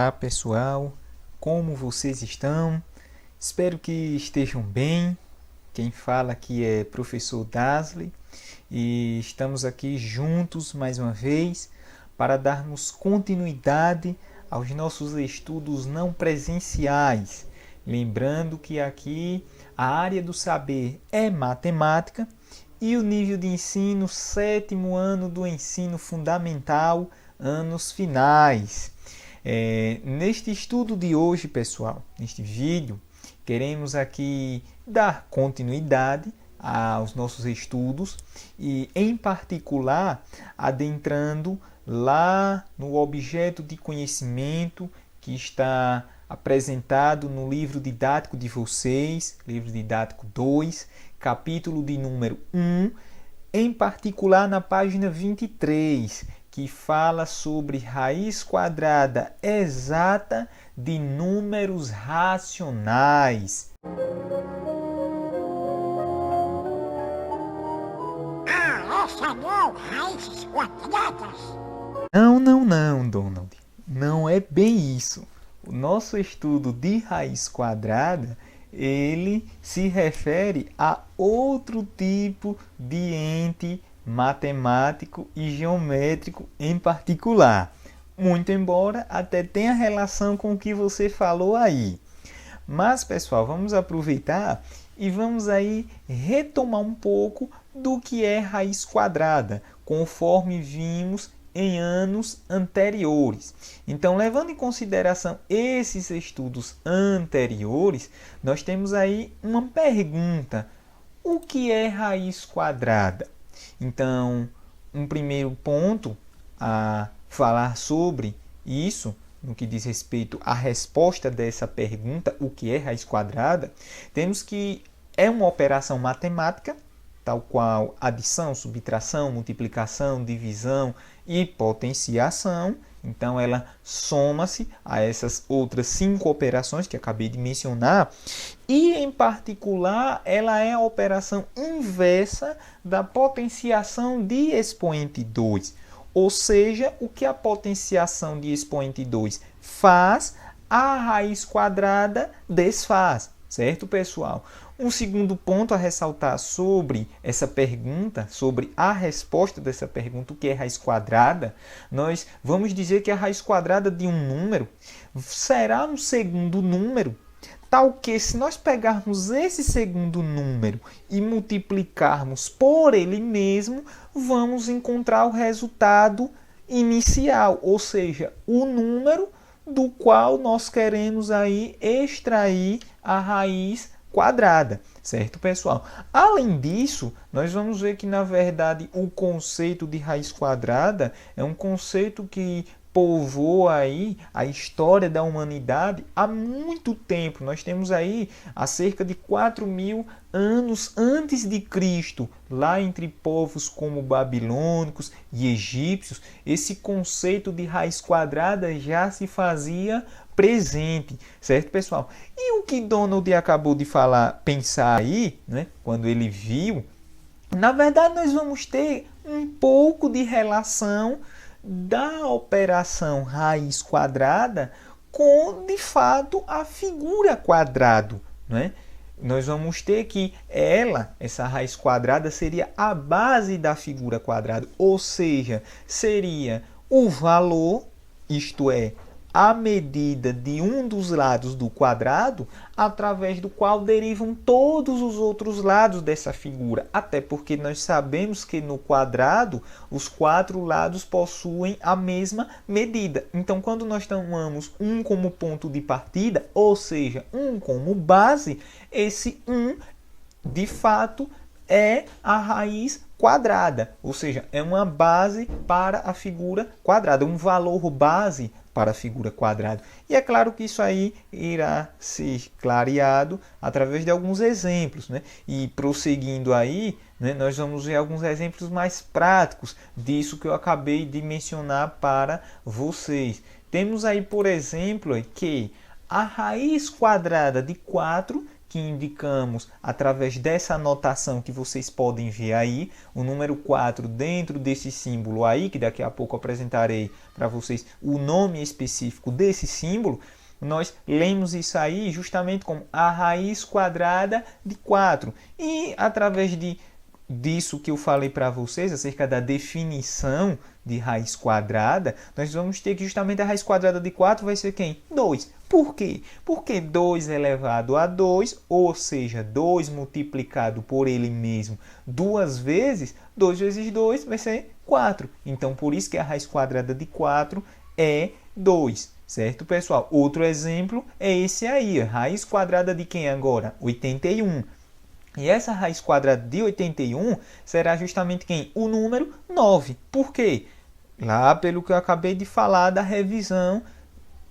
Olá pessoal, como vocês estão? Espero que estejam bem. Quem fala aqui é professor Dasley e estamos aqui juntos mais uma vez para darmos continuidade aos nossos estudos não presenciais. Lembrando que aqui a área do saber é matemática e o nível de ensino, 7º ano do ensino fundamental, anos finais. Neste estudo de hoje, pessoal, neste vídeo, queremos aqui dar continuidade aos nossos estudos e, em particular, adentrando lá no objeto de conhecimento que está apresentado no livro didático de vocês, livro didático 2, capítulo de número 1, em particular na página 23, que fala sobre raiz quadrada exata de números racionais. Essa não, raízes quadradas. Não, Donald. Não é bem isso. O nosso estudo de raiz quadrada, ele se refere a outro tipo de ente matemático e geométrico em particular. Muito embora até tenha relação com o que você falou aí. Mas, pessoal, vamos aproveitar e vamos aí retomar um pouco do que é raiz quadrada, conforme vimos em anos anteriores. Então, levando em consideração esses estudos anteriores, nós temos aí uma pergunta: o que é raiz quadrada? Então, um primeiro ponto a falar sobre isso, no que diz respeito à resposta dessa pergunta, o que é raiz quadrada, temos que é uma operação matemática, tal qual adição, subtração, multiplicação, divisão e potenciação. Então, ela soma-se a essas outras 5 operações que acabei de mencionar. E, em particular, ela é a operação inversa da potenciação de expoente 2. Ou seja, o que a potenciação de expoente 2 faz, a raiz quadrada desfaz. Certo, pessoal? Um segundo ponto a ressaltar sobre essa pergunta, sobre a resposta dessa pergunta, o que é raiz quadrada, nós vamos dizer que a raiz quadrada de um número será um segundo número, tal que se nós pegarmos esse segundo número e multiplicarmos por ele mesmo, vamos encontrar o resultado inicial, ou seja, o número do qual nós queremos aí extrair a raiz quadrada, certo, pessoal? Além disso, nós vamos ver que, na verdade, o conceito de raiz quadrada é um conceito que povoa aí a história da humanidade há muito tempo. Nós temos aí há cerca de 4.000 anos antes de Cristo, lá entre povos como babilônicos e egípcios, esse conceito de raiz quadrada já se fazia presente, certo, pessoal? E o que Donald acabou de pensar aí, né, quando ele viu, na verdade nós vamos ter um pouco de relação da operação raiz quadrada com, de fato, a figura quadrado, né? Nós vamos ter que essa raiz quadrada, seria a base da figura quadrado, ou seja, seria o valor, isto é, a medida de um dos lados do quadrado, através do qual derivam todos os outros lados dessa figura. Até porque nós sabemos que no quadrado, os 4 lados possuem a mesma medida. Então, quando nós tomamos 1 como ponto de partida, ou seja, 1 como base, esse 1, de fato, é a raiz quadrada. Ou seja, é uma base para a figura quadrada, um valor base para a figura quadrada. E é claro que isso aí irá ser clareado através de alguns exemplos, né? E prosseguindo aí, né, nós vamos ver alguns exemplos mais práticos disso que eu acabei de mencionar para vocês. Temos aí, por exemplo, que a raiz quadrada de 4 que indicamos através dessa anotação que vocês podem ver aí, o número 4 dentro desse símbolo aí, que daqui a pouco apresentarei para vocês o nome específico desse símbolo, nós lemos isso aí justamente como a raiz quadrada de 4. E através disso que eu falei para vocês, acerca da definição de raiz quadrada, nós vamos ter que justamente a raiz quadrada de 4 vai ser quem? 2. Por quê? Porque 2 elevado a 2, ou seja, 2 multiplicado por ele mesmo duas vezes, 2 vezes 2 vai ser 4. Então, por isso que a raiz quadrada de 4 é 2. Certo, pessoal? Outro exemplo é esse aí, a raiz quadrada de quem agora? 81. E essa raiz quadrada de 81 será justamente quem? O número 9. Por quê? Lá pelo que eu acabei de falar da revisão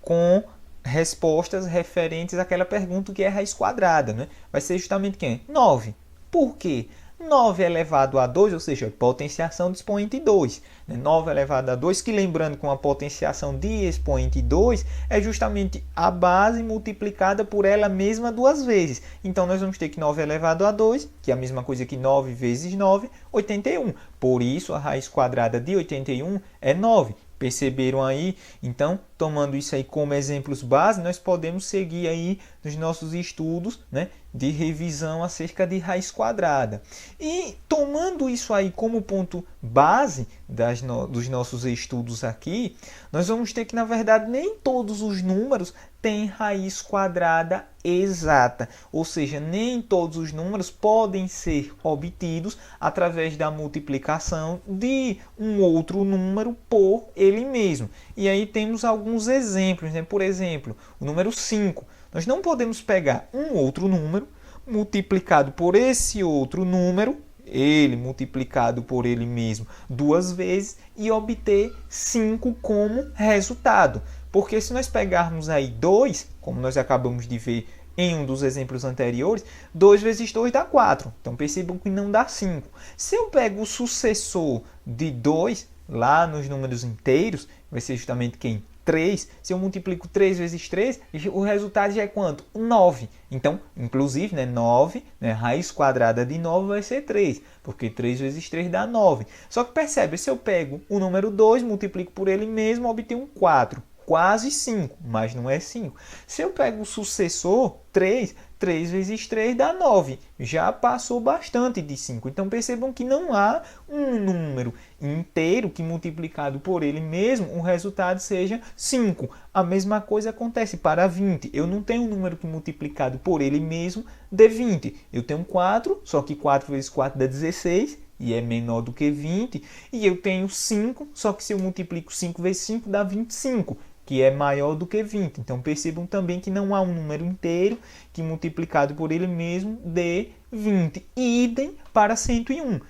com respostas referentes àquela pergunta que é a raiz quadrada, né? Vai ser justamente quem? 9. Por quê? 9 elevado a 2, ou seja, potenciação de expoente 2. 9 elevado a 2, que lembrando com a potenciação de expoente 2, é justamente a base multiplicada por ela mesma duas vezes. Então, nós vamos ter que 9 elevado a 2, que é a mesma coisa que 9 vezes 9, 81. Por isso, a raiz quadrada de 81 é 9. Perceberam aí? Então, tomando isso aí como exemplos base, nós podemos seguir aí nos nossos estudos, né, de revisão acerca de raiz quadrada. E tomando isso aí como ponto base dos nossos estudos aqui, nós vamos ter que, na verdade, nem todos os números têm raiz quadrada exata, ou seja, nem todos os números podem ser obtidos através da multiplicação de um outro número por ele mesmo. E aí temos alguns exemplos, né? Por exemplo, o número 5. Nós não podemos pegar um outro número multiplicado por esse outro número, ele multiplicado por ele mesmo duas vezes, e obter 5 como resultado. Porque se nós pegarmos aí 2, como nós acabamos de ver em um dos exemplos anteriores, 2 vezes 2 dá 4. Então percebam que não dá 5. Se eu pego o sucessor de 2, lá nos números inteiros, vai ser justamente quem? 3. Se eu multiplico 3 vezes 3, o resultado já é quanto? 9. Então, inclusive, 9, raiz quadrada de 9 vai ser 3, porque 3 vezes 3 dá 9. Só que percebe, se eu pego o número 2, multiplico por ele mesmo, obtenho 4. Quase 5, mas não é 5. Se eu pego o sucessor, 3 vezes 3 dá 9. Já passou bastante de 5. Então percebam que não há um número inteiro que multiplicado por ele mesmo, o resultado seja 5. A mesma coisa acontece para 20. Eu não tenho um número que multiplicado por ele mesmo dê 20. Eu tenho 4, só que 4 vezes 4 dá 16. E é menor do que 20. E eu tenho 5, só que se eu multiplico 5 vezes 5 dá 25. Que é maior do que 20. Então percebam também que não há um número inteiro que multiplicado por ele mesmo dê 20. Idem para 101.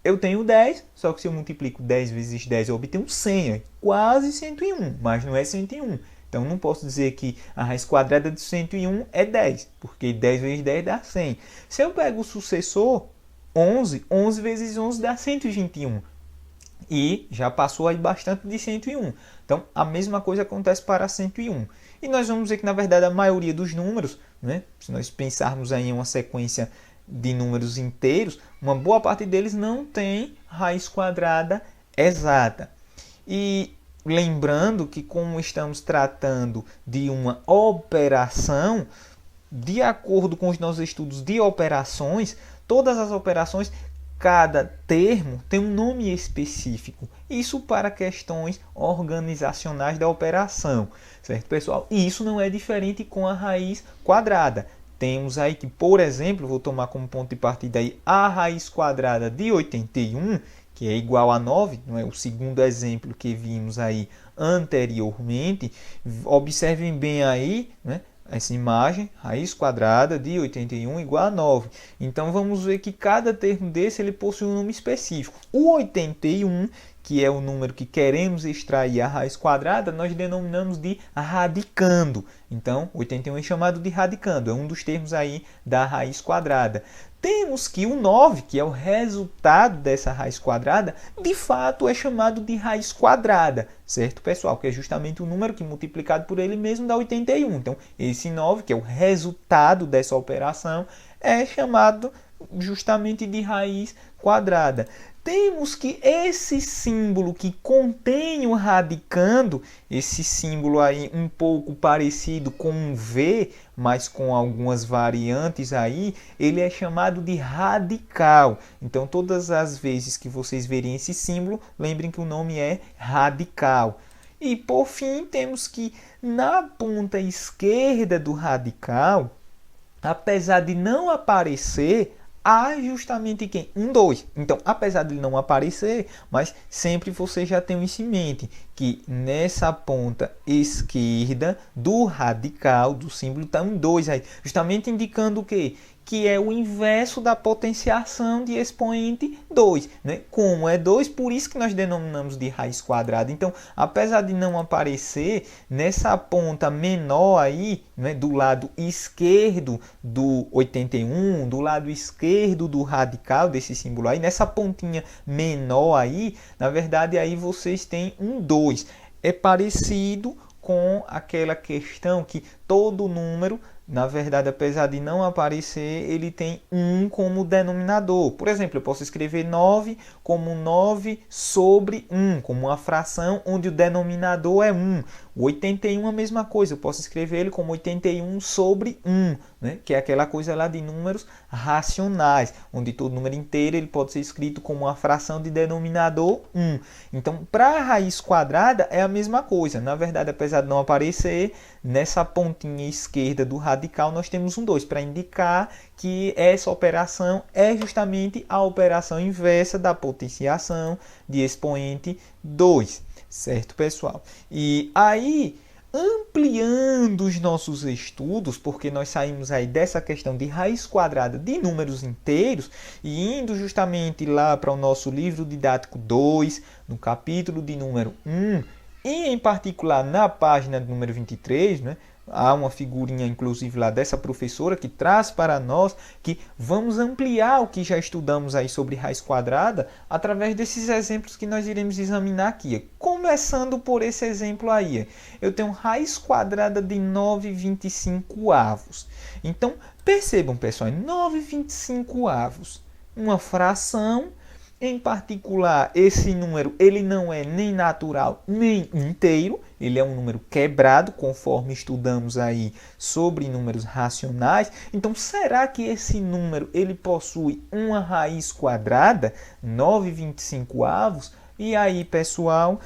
Eu tenho 10, só que se eu multiplico 10 vezes 10 eu obtenho 100. É quase 101, mas não é 101. Então não posso dizer que a raiz quadrada de 101 é 10, porque 10 vezes 10 dá 100. Se eu pego o sucessor, 11 vezes 11 dá 121. E já passou aí bastante de 101. Então, a mesma coisa acontece para 101. E nós vamos ver que, na verdade, a maioria dos números, né, se nós pensarmos aí em uma sequência de números inteiros, uma boa parte deles não tem raiz quadrada exata. E lembrando que, como estamos tratando de uma operação, de acordo com os nossos estudos de operações, todas as operações, cada termo tem um nome específico. Isso para questões organizacionais da operação, certo, pessoal? E isso não é diferente com a raiz quadrada. Temos aí que, por exemplo, vou tomar como ponto de partida aí a raiz quadrada de 81, que é igual a 9, não é o segundo exemplo que vimos aí anteriormente. Observem bem aí, né? Essa imagem, raiz quadrada de 81 igual a 9. Então, vamos ver que cada termo desse ele possui um nome específico. O 81, que é o número que queremos extrair a raiz quadrada, nós denominamos de radicando. Então, 81 é chamado de radicando, é um dos termos aí da raiz quadrada. Temos que o 9, que é o resultado dessa raiz quadrada, de fato é chamado de raiz quadrada, certo, pessoal? Que é justamente o número que multiplicado por ele mesmo dá 81. Então, esse 9, que é o resultado dessa operação, é chamado justamente de raiz quadrada. Temos que esse símbolo que contém o radicando, esse símbolo aí um pouco parecido com um V, mas com algumas variantes aí, ele é chamado de radical. Então, todas as vezes que vocês verem esse símbolo, lembrem que o nome é radical. E, por fim, temos que na ponta esquerda do radical, apesar de não aparecer, há justamente quem? 2. Então, apesar de ele não aparecer, mas sempre você já tem isso em mente, que nessa ponta esquerda do radical, do símbolo, está um 2 aí, justamente indicando o quê? Que é o inverso da potenciação de expoente 2. Né? Como é 2, por isso que nós denominamos de raiz quadrada. Então, apesar de não aparecer, nessa ponta menor aí, né, do lado esquerdo do 81, do lado esquerdo do radical desse símbolo aí, nessa pontinha menor aí, na verdade, aí vocês têm um 2. É parecido com aquela questão que todo número, na verdade, apesar de não aparecer, ele tem 1 como denominador. Por exemplo, eu posso escrever 9 como 9 sobre 1, como uma fração onde o denominador é 1. O 81 é a mesma coisa, eu posso escrever ele como 81 sobre 1, né? Que é aquela coisa lá de números racionais, onde todo número inteiro ele pode ser escrito como uma fração de denominador 1. Então, para a raiz quadrada é a mesma coisa. Na verdade, apesar de não aparecer, nessa pontinha esquerda do radical nós temos um 2, para indicar que essa operação é justamente a operação inversa da potenciação de expoente 2. Certo, pessoal? E aí, ampliando os nossos estudos, porque nós saímos aí dessa questão de raiz quadrada de números inteiros e indo justamente lá para o nosso livro didático 2, no capítulo de número 1, e em particular na página de número 23, né? Há uma figurinha, inclusive, lá dessa professora que traz para nós que vamos ampliar o que já estudamos aí sobre raiz quadrada através desses exemplos que nós iremos examinar aqui. Começando por esse exemplo aí. Eu tenho raiz quadrada de 9,25. Então, percebam, pessoal, 9,25. Uma fração. Em particular, esse número ele não é nem natural nem inteiro, ele é um número quebrado, conforme estudamos aí sobre números racionais. Então, será que esse número ele possui uma raiz quadrada, 9,25? E aí, pessoal,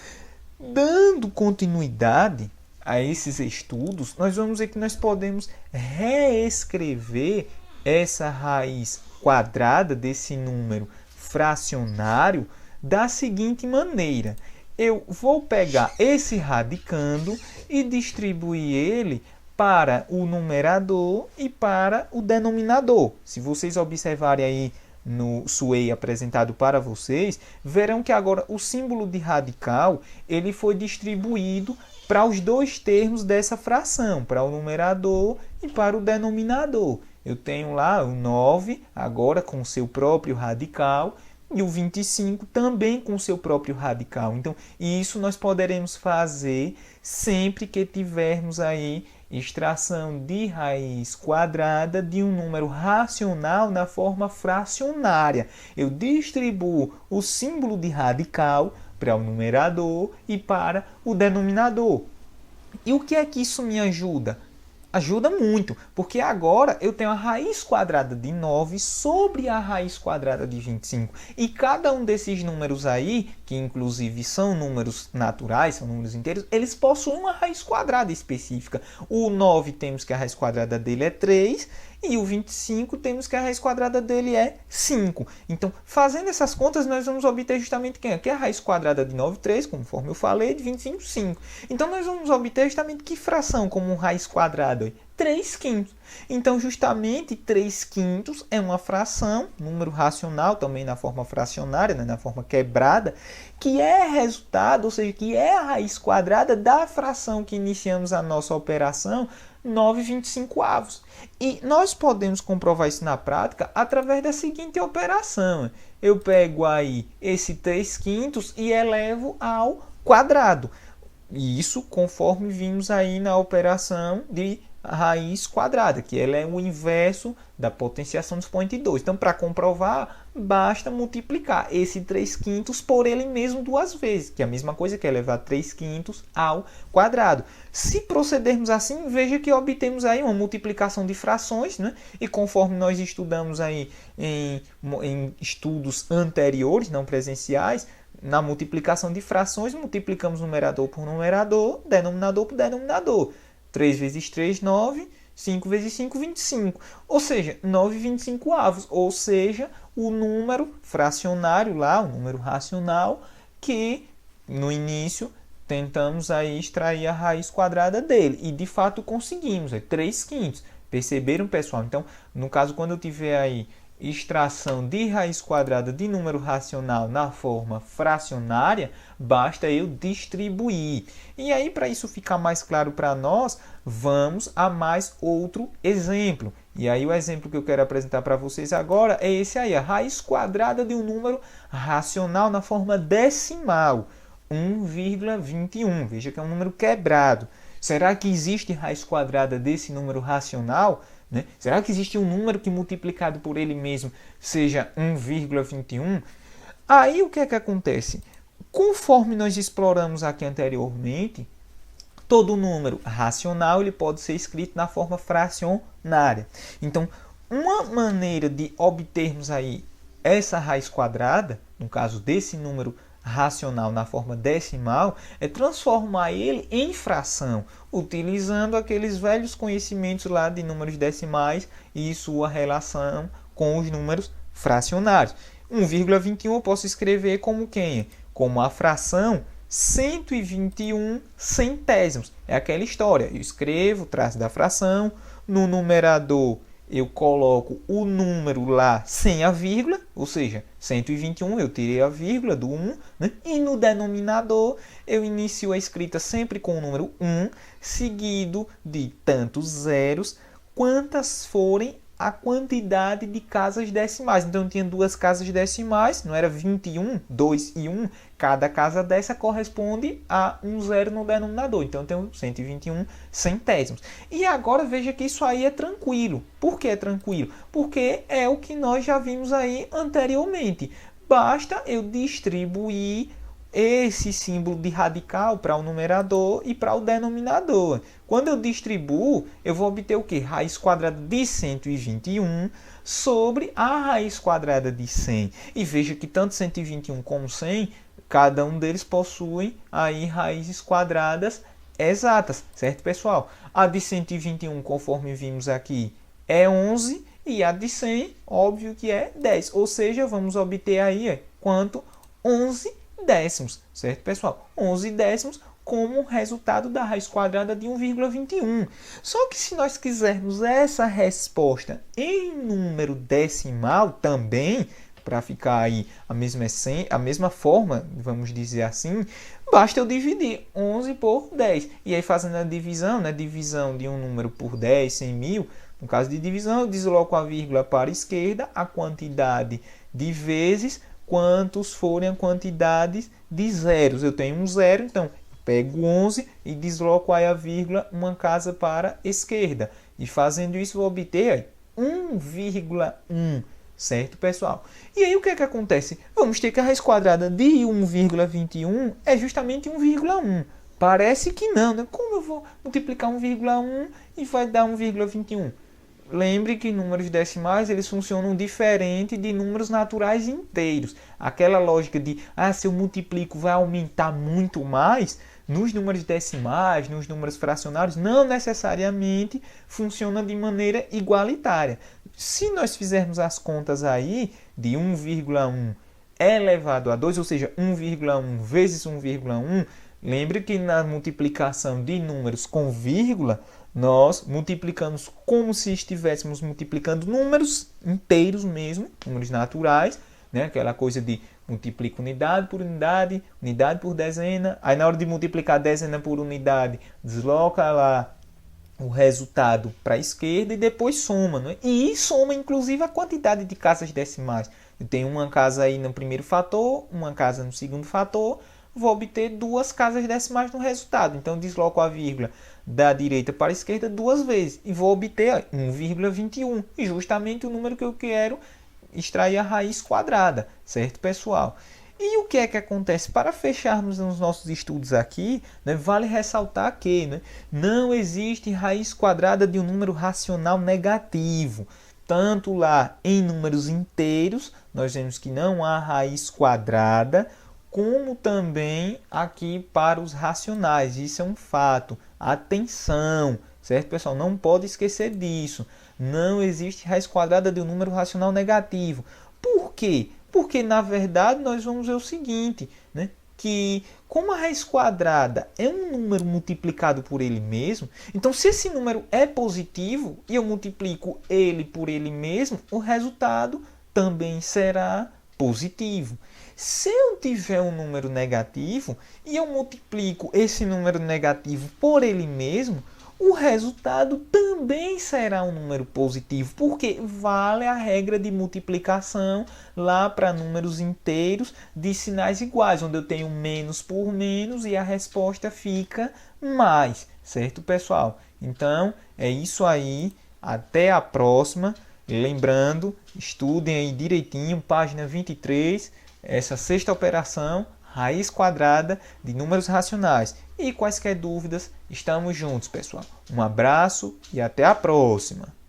dando continuidade a esses estudos, nós vamos ver que nós podemos reescrever essa raiz quadrada desse número fracionário da seguinte maneira. Eu vou pegar esse radicando e distribuir ele para o numerador e para o denominador. Se vocês observarem aí no SUEI apresentado para vocês, verão que agora o símbolo de radical ele foi distribuído para os dois termos dessa fração, para o numerador e para o denominador. Eu tenho lá o 9, agora com seu próprio radical, e o 25 também com seu próprio radical. Então, isso nós poderemos fazer sempre que tivermos aí extração de raiz quadrada de um número racional na forma fracionária. Eu distribuo o símbolo de radical para o numerador e para o denominador. E o que é que isso me ajuda? Ajuda muito, porque agora eu tenho a raiz quadrada de 9 sobre a raiz quadrada de 25. E cada um desses números aí, que inclusive são números naturais, são números inteiros, eles possuem uma raiz quadrada específica. O 9 temos que a raiz quadrada dele é 3 e o 25 temos que a raiz quadrada dele é 5. Então, fazendo essas contas, nós vamos obter justamente quem? Aqui é a raiz quadrada de 9, 3, conforme eu falei, de 25, 5. Então, nós vamos obter justamente que fração como raiz quadrada? 3 quintos. Então, justamente, 3 quintos é uma fração, número racional, também na forma fracionária, né, na forma quebrada, que é resultado, ou seja, que é a raiz quadrada da fração que iniciamos a nossa operação, 9,25. E nós podemos comprovar isso na prática através da seguinte operação. Eu pego aí esse 3 quintos e elevo ao quadrado. Isso conforme vimos aí na operação de raiz quadrada, que ela é o inverso da potenciação do expoente 2. Então, para comprovar, basta multiplicar esse 3 quintos por ele mesmo duas vezes, que é a mesma coisa que elevar 3 quintos ao quadrado. Se procedermos assim, veja que obtemos aí uma multiplicação de frações, né? E conforme nós estudamos aí em estudos anteriores, não presenciais, na multiplicação de frações, multiplicamos numerador por numerador, denominador por denominador. 3 vezes 3, 9. 5 vezes 5, 25. Ou seja, 9,25. Ou seja, o número fracionário lá, o número racional, que no início tentamos aí extrair a raiz quadrada dele. E de fato conseguimos, é 3 quintos. Perceberam, pessoal? Então, no caso, quando eu tiver aí extração de raiz quadrada de número racional na forma fracionária, basta eu distribuir. E aí, para isso ficar mais claro para nós, vamos a mais outro exemplo. E aí o exemplo que eu quero apresentar para vocês agora é esse aí, a raiz quadrada de um número racional na forma decimal, 1,21. Veja que é um número quebrado. Será que existe raiz quadrada desse número racional? Né? Será que existe um número que multiplicado por ele mesmo seja 1,21? Aí o que é que acontece? Conforme nós exploramos aqui anteriormente, todo número racional ele pode ser escrito na forma fracionária. Então, uma maneira de obtermos aí essa raiz quadrada, no caso desse número racional na forma decimal, é transformar ele em fração, utilizando aqueles velhos conhecimentos lá de números decimais e sua relação com os números fracionários. 1,21 eu posso escrever como quem? Como a fração 121 centésimos. É aquela história. Eu escrevo o traço da fração, no numerador eu coloco o número lá sem a vírgula, ou seja, 121 eu tirei a vírgula do 1, né? E no denominador eu inicio a escrita sempre com o número 1, seguido de tantos zeros, quantas forem a quantidade de casas decimais. Então, eu tinha duas casas decimais, não era 21, 2 e 1. Cada casa dessa corresponde a um zero no denominador. Então, eu tenho 121 centésimos. E agora, veja que isso aí é tranquilo. Por que é tranquilo? Porque é o que nós já vimos aí anteriormente. Basta eu distribuir esse símbolo de radical para o numerador e para o denominador. Quando eu distribuo, eu vou obter o quê? Raiz quadrada de 121 sobre a raiz quadrada de 100. E veja que tanto 121 como 100, cada um deles possui aí raízes quadradas exatas, certo, pessoal? A de 121, conforme vimos aqui, é 11 e a de 100, óbvio que é 10. Ou seja, vamos obter aí quanto? 11 décimos, certo, pessoal? 11 décimos como resultado da raiz quadrada de 1,21. Só que se nós quisermos essa resposta em número decimal também, para ficar aí a mesma forma, vamos dizer assim, basta eu dividir 11 por 10. E aí fazendo a divisão, né, divisão de um número por 10, 100 mil, no caso de divisão, eu desloco a vírgula para a esquerda, a quantidade de vezes quantos forem a quantidade de zeros. Eu tenho um zero, então pego 11 e desloco aí a vírgula uma casa para a esquerda. E fazendo isso, vou obter 1,1, certo, pessoal? E aí o que é que acontece? Vamos ter que a raiz quadrada de 1,21 é justamente 1,1. Parece que não, né? Como eu vou multiplicar 1,1 e vai dar 1,21? Lembre que números decimais eles funcionam diferente de números naturais inteiros. Aquela lógica de, se eu multiplico vai aumentar muito mais, nos números decimais, nos números fracionários, não necessariamente funciona de maneira igualitária. Se nós fizermos as contas aí de 1,1 elevado a 2, ou seja, 1,1 vezes 1,1, lembre que na multiplicação de números com vírgula, nós multiplicamos como se estivéssemos multiplicando números inteiros mesmo, números naturais, né? Aquela coisa de multiplica unidade por unidade, unidade por dezena. Aí na hora de multiplicar dezena por unidade, desloca lá o resultado para a esquerda e depois soma, né? E soma inclusive a quantidade de casas decimais. Eu tenho uma casa aí no primeiro fator, uma casa no segundo fator, vou obter duas casas decimais no resultado. Então desloco a vírgula da direita para a esquerda duas vezes e vou obter 1,21, e justamente o número que eu quero extrair a raiz quadrada, certo, pessoal? E o que é que acontece? Para fecharmos os nossos estudos aqui, né, vale ressaltar que, né, não existe raiz quadrada de um número racional negativo. Tanto lá em números inteiros, nós vemos que não há raiz quadrada, como também aqui para os racionais. Isso é um fato. Atenção, certo, pessoal? Não pode esquecer disso. Não existe raiz quadrada de um número racional negativo. Por quê? Porque, na verdade, nós vamos ver o seguinte, né? Que como a raiz quadrada é um número multiplicado por ele mesmo, então se esse número é positivo e eu multiplico ele por ele mesmo, o resultado também será positivo. Se eu tiver um número negativo e eu multiplico esse número negativo por ele mesmo, o resultado também será um número positivo, porque vale a regra de multiplicação lá para números inteiros de sinais iguais, onde eu tenho menos por menos e a resposta fica mais, certo, pessoal? Então, é isso aí, até a próxima. Lembrando, estudem aí direitinho, página 23, essa sexta operação, raiz quadrada de números racionais. E quaisquer dúvidas, estamos juntos, pessoal. Um abraço e até a próxima!